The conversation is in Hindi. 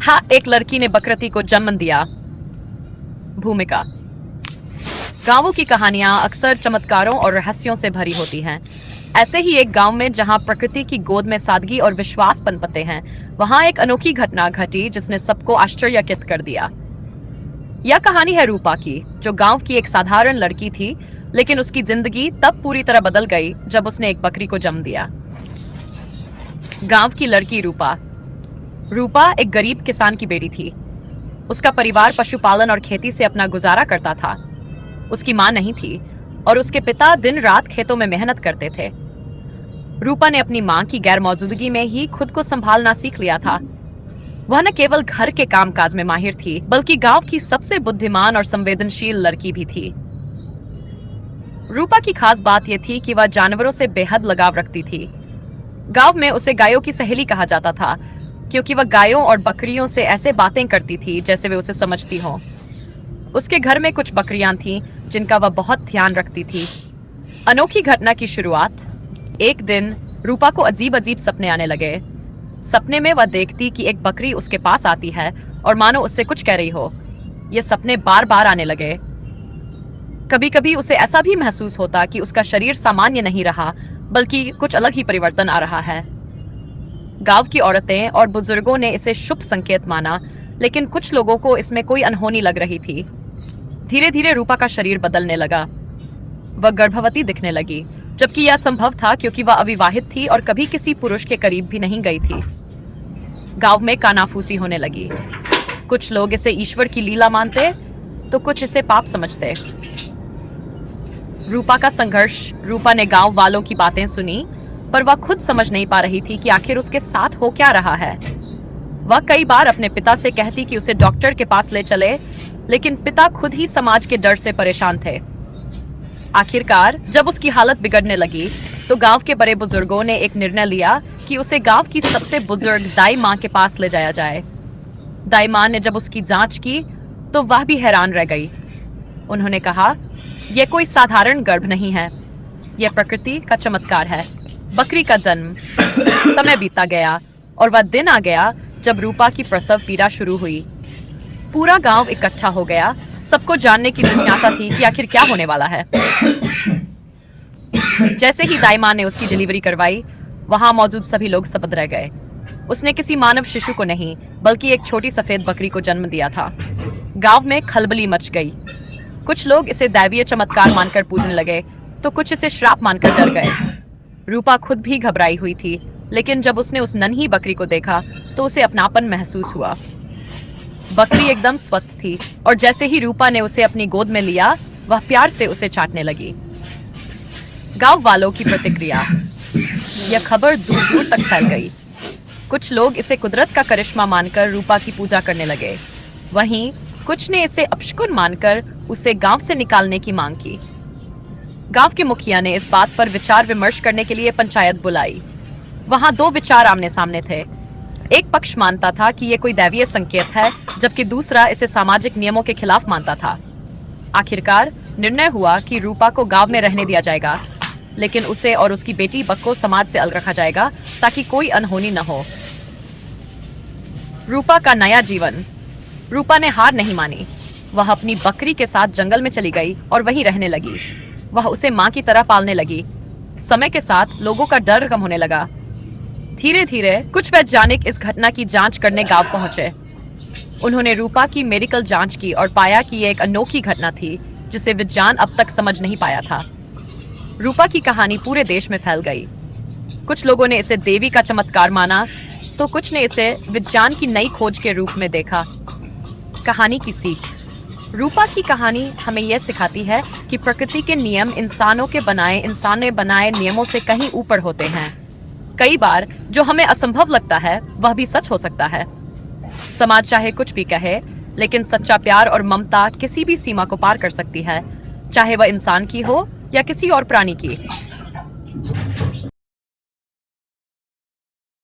हाँ, एक लड़की ने बकरती को जन्म दिया। भूमिका। गांवों की कहानियां अक्सर चमत्कारों और रहस्यों से भरी होती हैं। ऐसे ही एक गांव में जहां प्रकृति की गोद में सादगी और विश्वास पनपते हैं, वहां एक अनोखी घटना घटी जिसने सबको आश्चर्यचकित कर दिया। यह कहानी है रूपा की, जो गांव की एक साधारण लड़की थी, लेकिन उसकी जिंदगी तब पूरी तरह बदल गई जब उसने एक बकरी को जन्म दिया। गांव की लड़की रूपा। रूपा एक गरीब किसान की बेटी थी। उसका परिवार पशुपालन और खेती से अपना गुजारा करता था। उसकी मां नहीं थी और उसके पिता दिन रात खेतों में मेहनत करते थे। रूपा ने अपनी मां की गैर मौजूदगी में ही खुद को संभालना सीख लिया था। वह न केवल घर के कामकाज में माहिर थी, बल्कि गांव की सबसे बुद्धिमान और संवेदनशील लड़की भी थी। रूपा की खास बात यह थी कि वह जानवरों से बेहद लगाव रखती थी। गांव में उसे गायों की सहेली कहा जाता था, क्योंकि वह गायों और बकरियों से ऐसे बातें करती थी जैसे वे उसे समझती हों। उसके घर में कुछ बकरियां थीं जिनका वह बहुत ध्यान रखती थी। अनोखी घटना की शुरुआत। एक दिन रूपा को अजीब अजीब सपने आने लगे। सपने में वह देखती कि एक बकरी उसके पास आती है और मानो उससे कुछ कह रही हो। ये सपने बार बार आने लगे। कभी कभी उसे ऐसा भी महसूस होता कि उसका शरीर सामान्य नहीं रहा, बल्कि कुछ अलग ही परिवर्तन आ रहा है। गांव की औरतें और बुजुर्गों ने इसे शुभ संकेत माना, लेकिन कुछ लोगों को इसमें कोई अनहोनी लग रही थी। धीरे धीरे रूपा का शरीर बदलने लगा। वह गर्भवती दिखने लगी, जबकि यह संभव था क्योंकि वह अविवाहित थी और कभी किसी पुरुष के करीब भी नहीं गई थी। गांव में कानाफूसी होने लगी। कुछ लोग इसे ईश्वर की लीला मानते, तो कुछ इसे पाप समझते। रूपा का संघर्ष। रूपा ने गांव वालों की बातें सुनी, पर वह खुद समझ नहीं पा रही थी कि आखिर उसके साथ हो क्या रहा है। वह कई बार अपने पिता से कहती कि उसे डॉक्टर के पास ले चले, लेकिन पिता खुद ही समाज के डर से परेशान थे। आखिरकार जब उसकी हालत बिगड़ने लगी, तो गांव के बड़े बुजुर्गों ने एक निर्णय लिया कि उसे गांव की सबसे बुजुर्ग दाई माँ के पास ले जाया जाए। दाई माँ ने जब उसकी जांच की, तो वह भी हैरान रह गई। उन्होंने कहा, यह कोई साधारण गर्भ नहीं है, यह प्रकृति का चमत्कार है। बकरी का जन्म। समय बीता गया और वह दिन आ गया जब रूपा की प्रसव पीड़ा शुरू हुई। पूरा गांव इकट्ठा हो गया। सबको जानने की जिज्ञासा थी कि आखिर क्या होने वाला है। जैसे ही दाई माँ ने उसकी डिलीवरी करवाई, वहां मौजूद सभी लोग स्तब्ध रह गए। उसने किसी मानव शिशु को नहीं, बल्कि एक छोटी सफेद बकरी को जन्म दिया था। गांव में खलबली मच गई। कुछ लोग इसे दैवीय चमत्कार मानकर पूजने लगे, तो कुछ इसे श्राप मानकर डर गए। रूपा खुद भी घबराई हुई थी, लेकिन जब उसने उस नन्ही बकरी को देखा, तो उसे अपनापन महसूस हुआ। बकरी एकदम स्वस्थ थी और जैसे ही रूपा ने उसे अपनी गोद में लिया, वह प्यार से उसे चाटने लगी। गांव वालों की प्रतिक्रिया। यह खबर दूर दूर तक फैल गई। कुछ लोग इसे कुदरत का करिश्मा मानकर रूपा की पूजा करने लगे। वहीं कुछ ने इसे अपशकुन मानकर उसे गांव से निकालने की मांग की। गांव के मुखिया ने इस बात पर विचार विमर्श करने के लिए पंचायत बुलाई। वहां दो विचार आमने सामने थे। एक पक्ष मानता था कि यह कोई दैवीय संकेत है, जबकि दूसरा इसे सामाजिक नियमों के खिलाफ मानता था। आखिरकार निर्णय हुआ कि रूपा को गांव में रहने दिया जाएगा, लेकिन उसे और उसकी बेटी बक को समाज से अलग रखा जाएगा, ताकि कोई अनहोनी न हो। रूपा का नया जीवन। रूपा ने हार नहीं मानी। वह अपनी बकरी के साथ जंगल में चली गई और वहीं रहने लगी। वह उसे मां की तरह पालने लगी। समय के साथ लोगों का डर कम होने लगा। धीरे धीरे कुछ वैज्ञानिक इस घटना की जांच करने गांव पहुंचे। उन्होंने रूपा की मेडिकल जांच की और पाया कि यह एक अनोखी घटना थी, जिसे विज्ञान अब तक समझ नहीं पाया था। रूपा की कहानी पूरे देश में फैल गई। कुछ लोगों ने इसे देवी का चमत्कार माना, तो कुछ ने इसे विज्ञान की नई खोज के रूप में देखा। कहानी की सीख। रूपा की कहानी हमें यह सिखाती है कि प्रकृति के नियम इंसानों ने बनाए नियमों से कहीं ऊपर होते हैं। कई बार जो हमें असंभव लगता है, वह भी सच हो सकता है। समाज चाहे कुछ भी कहे, लेकिन सच्चा प्यार और ममता किसी भी सीमा को पार कर सकती है, चाहे वह इंसान की हो या किसी और प्राणी की।